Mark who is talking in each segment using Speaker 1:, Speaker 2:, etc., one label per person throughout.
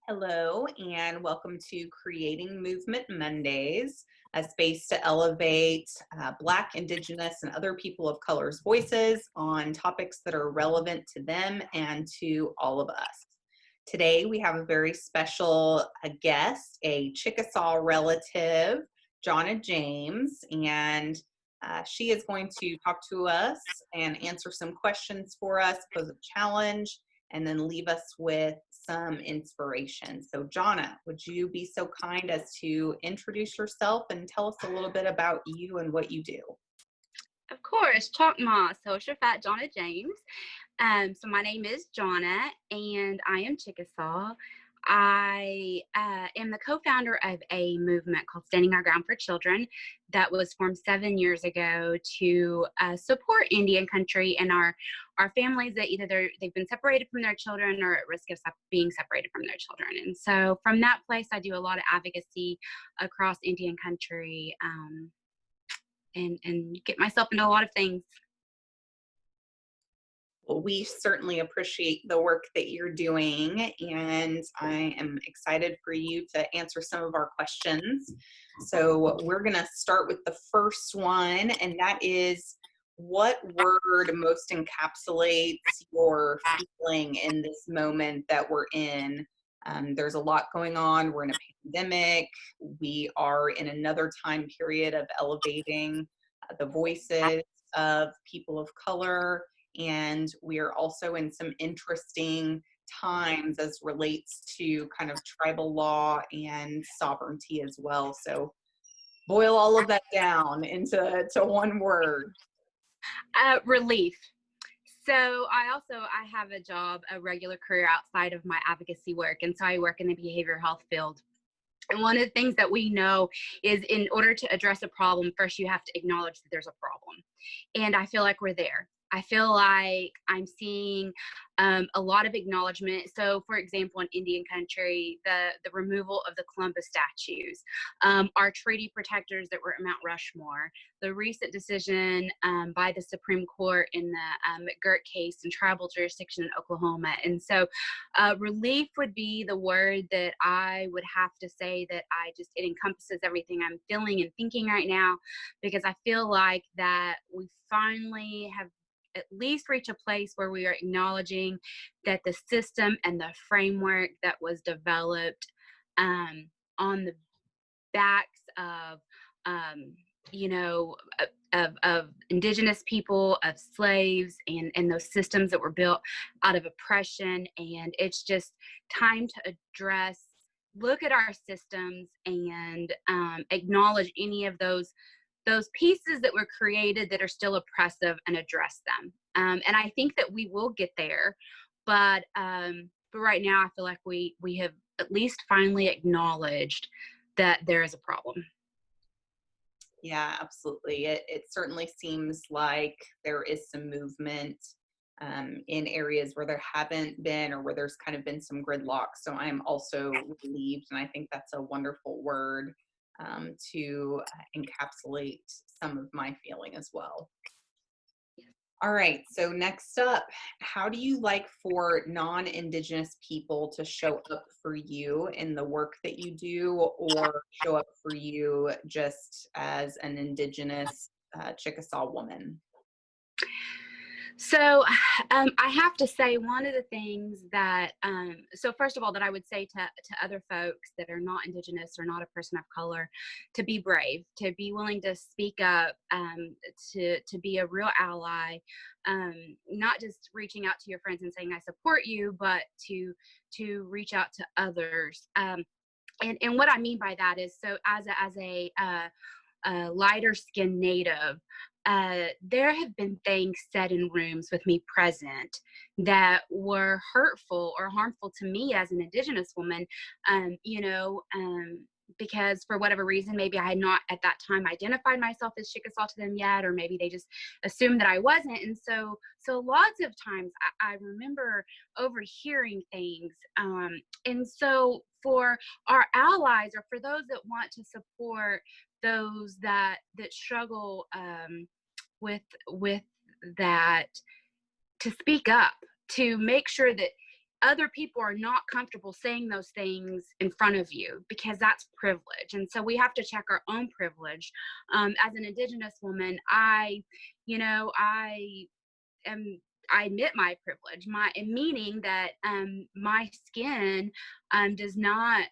Speaker 1: Hello, and welcome to Creating Movement Mondays, a space to elevate Black, Indigenous, and other people of color's voices on topics that are relevant to them and to all of us. Today, we have a very special guest, a Chickasaw relative, Johnna James, and she is going to talk to us and answer some questions for us, pose a challenge, and then leave us with some inspiration. So Johnna, would you be so kind as to introduce yourself and tell us a little bit about you and what you do?
Speaker 2: Of course, Chalk Ma, Social Fat Johnna James. So my name is Johnna, and I am Chickasaw. I am the co-founder of a movement called Standing Our Ground for Children that was formed 7 years ago to support Indian country and our families that either they've been separated from their children or at risk of being separated from their children. And so from that place, I do a lot of advocacy across Indian country and get myself into a lot of things.
Speaker 1: Well, we certainly appreciate the work that you're doing, and I am excited for you to answer some of our questions. So we're going to start with the first one, and that is, what word most encapsulates your feeling in this moment that we're in? There's a lot going on. We're in a pandemic. We are in another time period of elevating the voices of people of color. And we are also in some interesting times as relates to kind of tribal law and sovereignty as well. So boil all of that down into one word.
Speaker 2: Relief. So I have a job, a regular career outside of my advocacy work. And so I work in the behavioral health field. And one of the things that we know is in order to address a problem, first you have to acknowledge that there's a problem. And I feel like we're there. I feel like I'm seeing a lot of acknowledgement. So, for example, in Indian country, the removal of the Columbus statues, our treaty protectors that were at Mount Rushmore, the recent decision by the Supreme Court in the McGirt case in tribal jurisdiction in Oklahoma. And so relief would be the word that I would have to say that it encompasses everything I'm feeling and thinking right now, because I feel like that we finally have at least reach a place where we are acknowledging that the system and the framework that was developed on the backs of of indigenous people, of slaves, and those systems that were built out of oppression. And it's just time to look at our systems and acknowledge any of those pieces that were created that are still oppressive and address them. And I think that we will get there, but right now I feel like we have at least finally acknowledged that there is a problem.
Speaker 1: Yeah, absolutely. It certainly seems like there is some movement in areas where there haven't been, or where there's kind of been some gridlock. So I'm also relieved, and I think that's a wonderful word to encapsulate some of my feeling as well. All right, so next up, how do you like for non-Indigenous people to show up for you in the work that you do, or show up for you just as an Indigenous Chickasaw woman?
Speaker 2: So I have to say, one of the things that, so first of all, that I would say to other folks that are not Indigenous or not a person of color, to be brave, to be willing to speak up, to be a real ally, not just reaching out to your friends and saying, I support you, but to reach out to others. And what I mean by that is, so as a lighter skinned Native, there have been things said in rooms with me present that were hurtful or harmful to me as an Indigenous woman, because for whatever reason, maybe I had not at that time identified myself as Chickasaw to them yet, or maybe they just assumed that I wasn't. And so lots of times I remember overhearing things. And so for our allies, or for those that want to support those that struggle with that, to speak up, to make sure that other people are not comfortable saying those things in front of you because that's privilege. And so we have to check our own privilege. As an Indigenous woman, you know, am I admit my privilege, meaning that my skin does not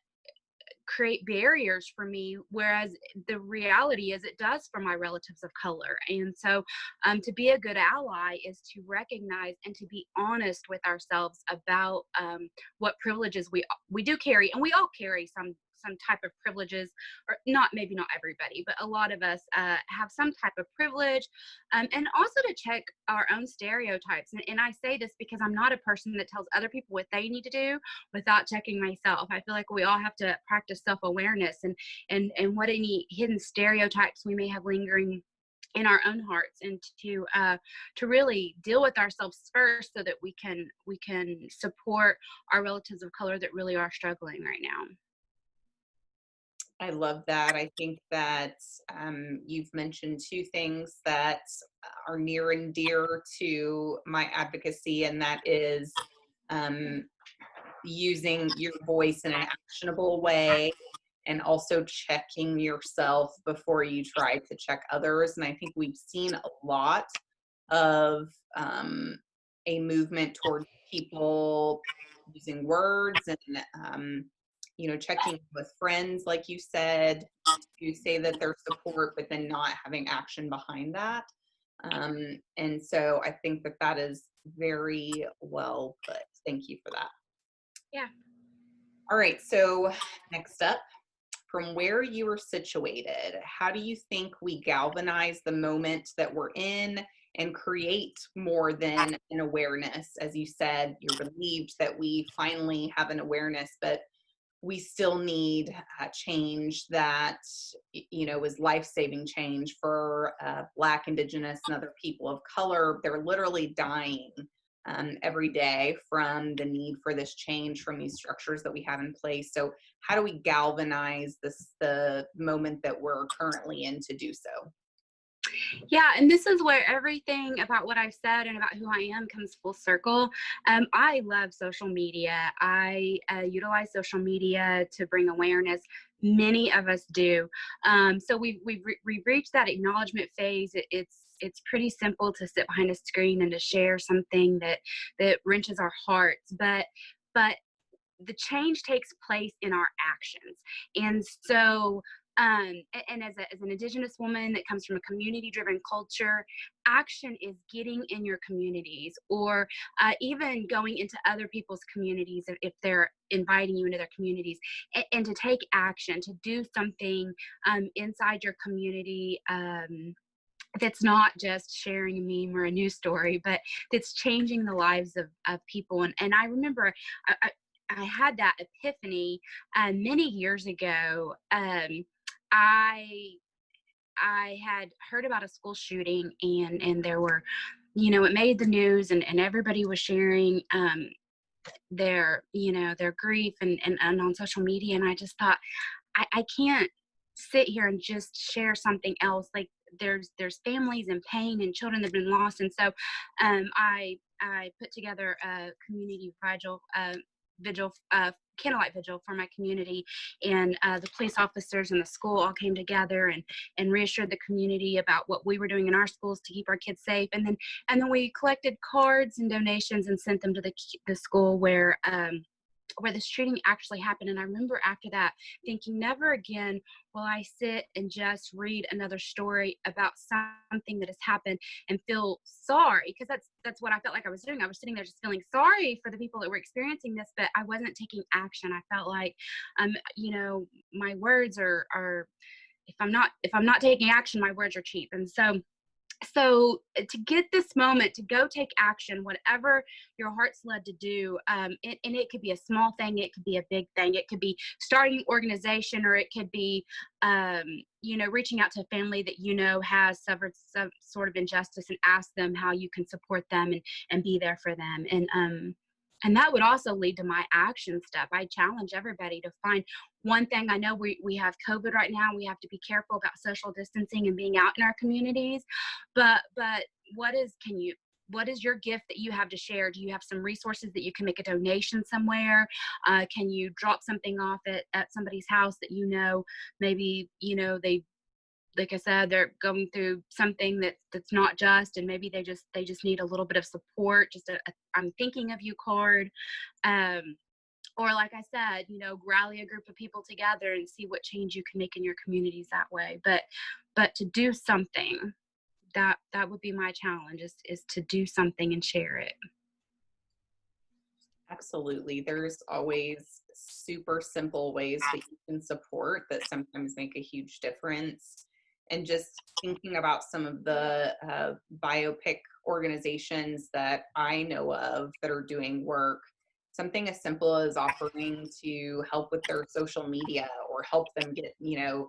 Speaker 2: create barriers for me, whereas the reality is it does for my relatives of color. And so to be a good ally is to recognize and to be honest with ourselves about what privileges we do carry, and we all carry some type of privileges, or maybe not everybody, but a lot of us have some type of privilege, and also to check our own stereotypes. And I say this because I'm not a person that tells other people what they need to do without checking myself. I feel like we all have to practice self-awareness and what any hidden stereotypes we may have lingering in our own hearts, and to really deal with ourselves first so that we can support our relatives of color that really are struggling right now.
Speaker 1: I love that. I think that you've mentioned two things that are near and dear to my advocacy, and that is using your voice in an actionable way, and also checking yourself before you try to check others. And I think we've seen a lot of a movement toward people using words and checking with friends, like you said, to say that they're support, but then not having action behind that. And so I think that that is very well put. Thank you for that.
Speaker 2: Yeah.
Speaker 1: All right. So next up, from where you are situated, how do you think we galvanize the moment that we're in and create more than an awareness? As you said, you're relieved that we finally have an awareness, but we still need change that, is life-saving change for Black, Indigenous, and other people of color. They're literally dying every day from the need for this change from these structures that we have in place. So how do we galvanize the moment that we're currently in to do so?
Speaker 2: Yeah, and this is where everything about what I've said and about who I am comes full circle. I love social media. I utilize social media to bring awareness. Many of us do. So we've reached that acknowledgement phase. It's pretty simple to sit behind a screen and to share something that wrenches our hearts, but the change takes place in our actions. And so and as an Indigenous woman that comes from a community-driven culture, action is getting in your communities, or even going into other people's communities if they're inviting you into their communities, and to take action, to do something inside your community. That's not just sharing a meme or a news story, but that's changing the lives of people. And I remember I had that epiphany many years ago. I had heard about a school shooting, and there were, it made the news, and everybody was sharing their grief and on social media. And I just thought, I can't sit here and just share something else. Like there's families in pain and children that have been lost. And so I put together a community vigil, candlelight vigil for my community, and the police officers and the school all came together and reassured the community about what we were doing in our schools to keep our kids safe. And then we collected cards and donations and sent them to the school where the shooting actually happened. And I remember after that thinking, never again will I sit and just read another story about something that has happened and feel sorry, because that's what I felt like I was doing. I was sitting there just feeling sorry for the people that were experiencing this, but I wasn't taking action. I felt like my words are if I'm not taking action, my words are cheap. And so to get this moment to go take action, whatever your heart's led to do, and it could be a small thing, it could be a big thing, it could be starting an organization, or it could be reaching out to a family that has suffered some sort of injustice, and ask them how you can support them and be there for them. And that would also lead to my action step. I challenge everybody to find one thing. I know we have COVID right now. We have to be careful about social distancing and being out in our communities. But what is your gift that you have to share? Do you have some resources that you can make a donation somewhere? Can you drop something off at somebody's house that maybe they, like I said, they're going through something that's not just, and maybe they just need a little bit of support, just a I'm thinking of you card. Or like I said, rally a group of people together and see what change you can make in your communities that way. But to do something, that would be my challenge, is to do something and share it.
Speaker 1: Absolutely. There's always super simple ways that you can support that sometimes make a huge difference. And just thinking about some of the biopic organizations that I know of that are doing work, something as simple as offering to help with their social media or help them get,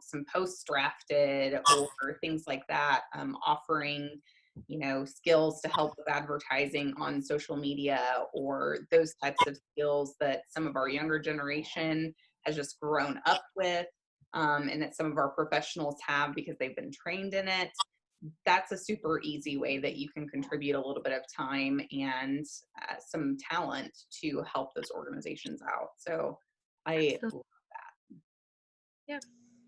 Speaker 1: some posts drafted or things like that, offering skills to help with advertising on social media or those types of skills that some of our younger generation has just grown up with, and that some of our professionals have because they've been trained in it. That's a super easy way that you can contribute a little bit of time and some talent to help those organizations out. So I
Speaker 2: Absolutely.
Speaker 1: love that.
Speaker 2: Yeah.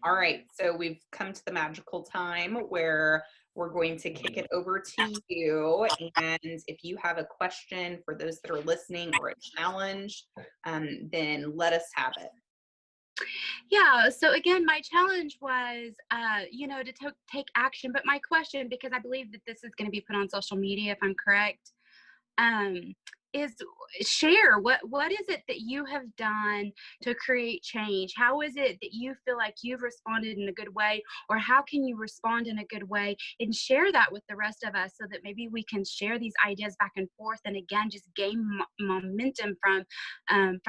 Speaker 1: All right, so we've come to the magical time where we're going to kick it over to you. And if you have a question for those that are listening or a challenge, then let us have it.
Speaker 2: Yeah. So again, my challenge was, to take action. But my question, because I believe that this is going to be put on social media, if I'm correct, um, is share what is it that you have done to create change? How is it that you feel like you've responded in a good way, or how can you respond in a good way, and share that with the rest of us so that maybe we can share these ideas back and forth, and again just gain momentum from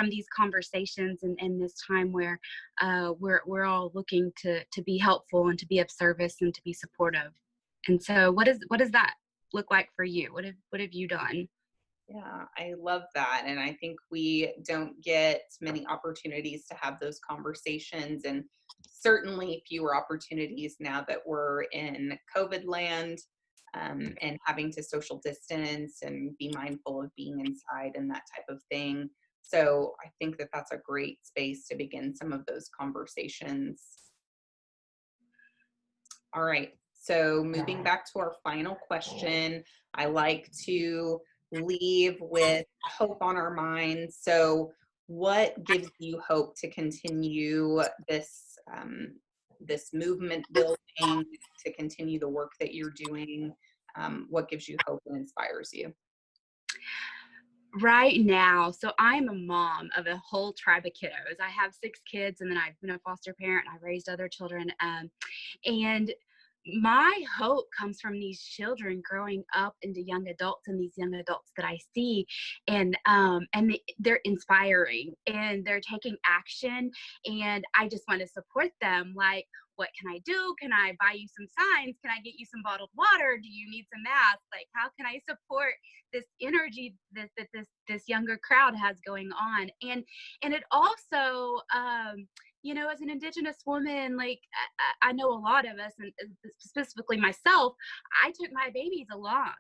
Speaker 2: these conversations and this time where we're all looking to be helpful and to be of service and to be supportive. And so what does that look like for you? What have you done?
Speaker 1: Yeah, I love that. And I think we don't get many opportunities to have those conversations, and certainly fewer opportunities now that we're in COVID land, and having to social distance and be mindful of being inside and that type of thing. So I think that that's a great space to begin some of those conversations. All right. So moving back to our final question, I like to leave with hope on our minds. So what gives you hope to continue this movement building, to continue the work that you're doing? What gives you hope and inspires you?
Speaker 2: Right now, so I'm a mom of a whole tribe of kiddos. I have 6 kids, and then I've been a foster parent. I've raised other children, and my hope comes from these children growing up into young adults, and these young adults that I see, and they're inspiring and they're taking action, and I just want to support them. Like, what can I do? Can I buy you some signs? Can I get you some bottled water? Do you need some masks? Like, how can I support this energy that this younger crowd has going on? And it also, as an Indigenous woman, like I know a lot of us, and specifically myself, I took my babies along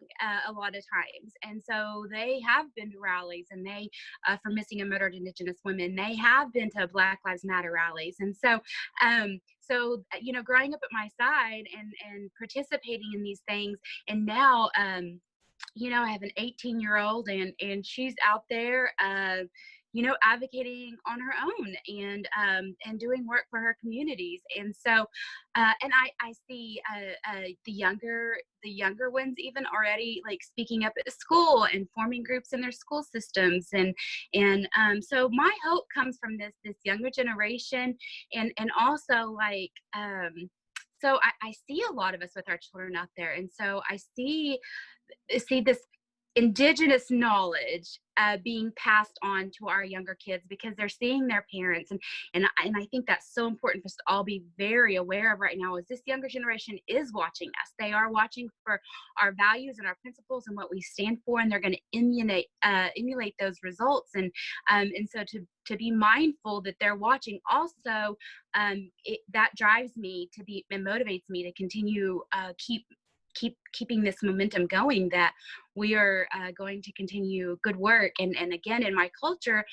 Speaker 2: a lot of times, and so they have been to rallies, and they, for missing and murdered Indigenous women, they have been to Black Lives Matter rallies, and so. Growing up at my side and participating in these things, and now, I have an 18-year-old, and she's out there, advocating on her own, and doing work for her communities. And so, and I see the younger ones even already like speaking up at school and forming groups in their school systems. So my hope comes from this younger generation, and also like, so I see a lot of us with our children out there, and so I see this Indigenous knowledge being passed on to our younger kids, because they're seeing their parents, and I think that's so important for us to all be very aware of right now. Is this younger generation is watching us. They are watching for our values and our principles and what we stand for, and they're going to emulate those results, and so to be mindful that they're watching also, that drives me to be and motivates me to continue keep keeping this momentum going, that we are going to continue good work. And again, in my culture,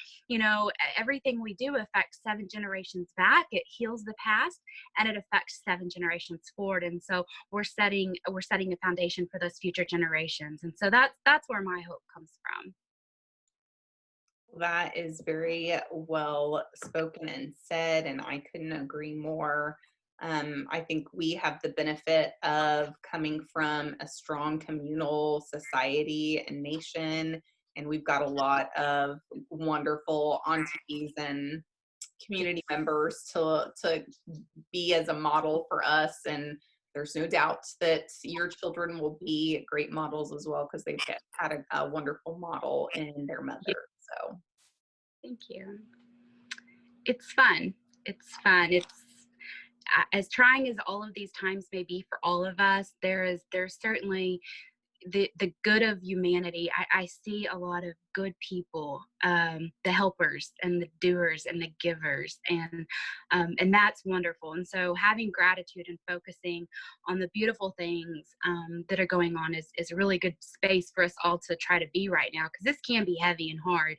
Speaker 2: everything we do affects 7 generations back. It heals the past, and it affects 7 generations forward. And so we're setting a foundation for those future generations. And so that's where my hope comes from.
Speaker 1: That is very well spoken and said, and I couldn't agree more. I think we have the benefit of coming from a strong communal society and nation, and we've got a lot of wonderful aunties and community members to be as a model for us. And there's no doubt that your children will be great models as well, because they've had a wonderful model in their mother. So
Speaker 2: thank you. It's fun. It's as trying as all of these times may be for all of us. There's certainly the good of humanity. I see a lot of good people, the helpers and the doers and the givers, and that's wonderful. And so having gratitude and focusing on the beautiful things that are going on is a really good space for us all to try to be right now, because this can be heavy and hard.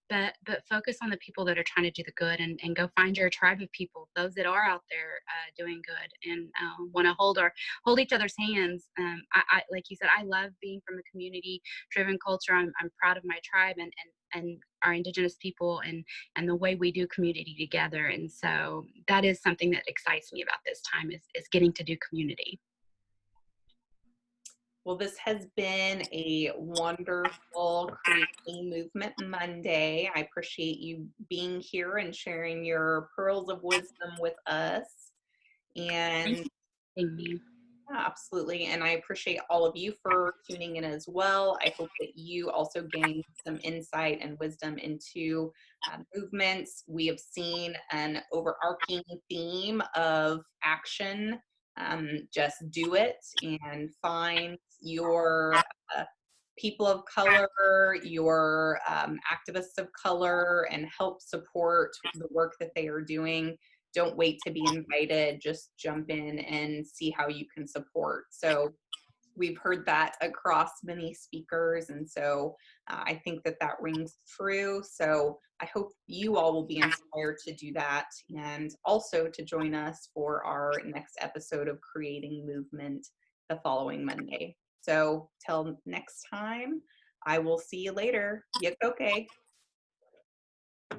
Speaker 2: But focus on the people that are trying to do the good, and go find your tribe of people, those that are out there doing good, and want to hold each other's hands. I like you said, I love being from a community-driven culture. I'm proud of my tribe and our Indigenous people, and the way we do community together. And so that is something that excites me about this time, is getting to do community.
Speaker 1: Well, this has been a wonderful Creating Movement Monday. I appreciate you being here and sharing your pearls of wisdom with us. And
Speaker 2: Thank you.
Speaker 1: absolutely. And I appreciate all of you for tuning in as well. I hope that you also gained some insight and wisdom into movements. We have seen an overarching theme of action. Just do it and find your people of color, your activists of color, and help support the work that they are doing. Don't wait to be invited, just jump in and see how you can support. So we've heard that across many speakers, and so I think that rings true. So I hope you all will be inspired to do that, and also to join us for our next episode of Creating Movement the following Monday. So till next time, I will see you later. Yep, okay.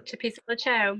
Speaker 2: Chapisco Cho.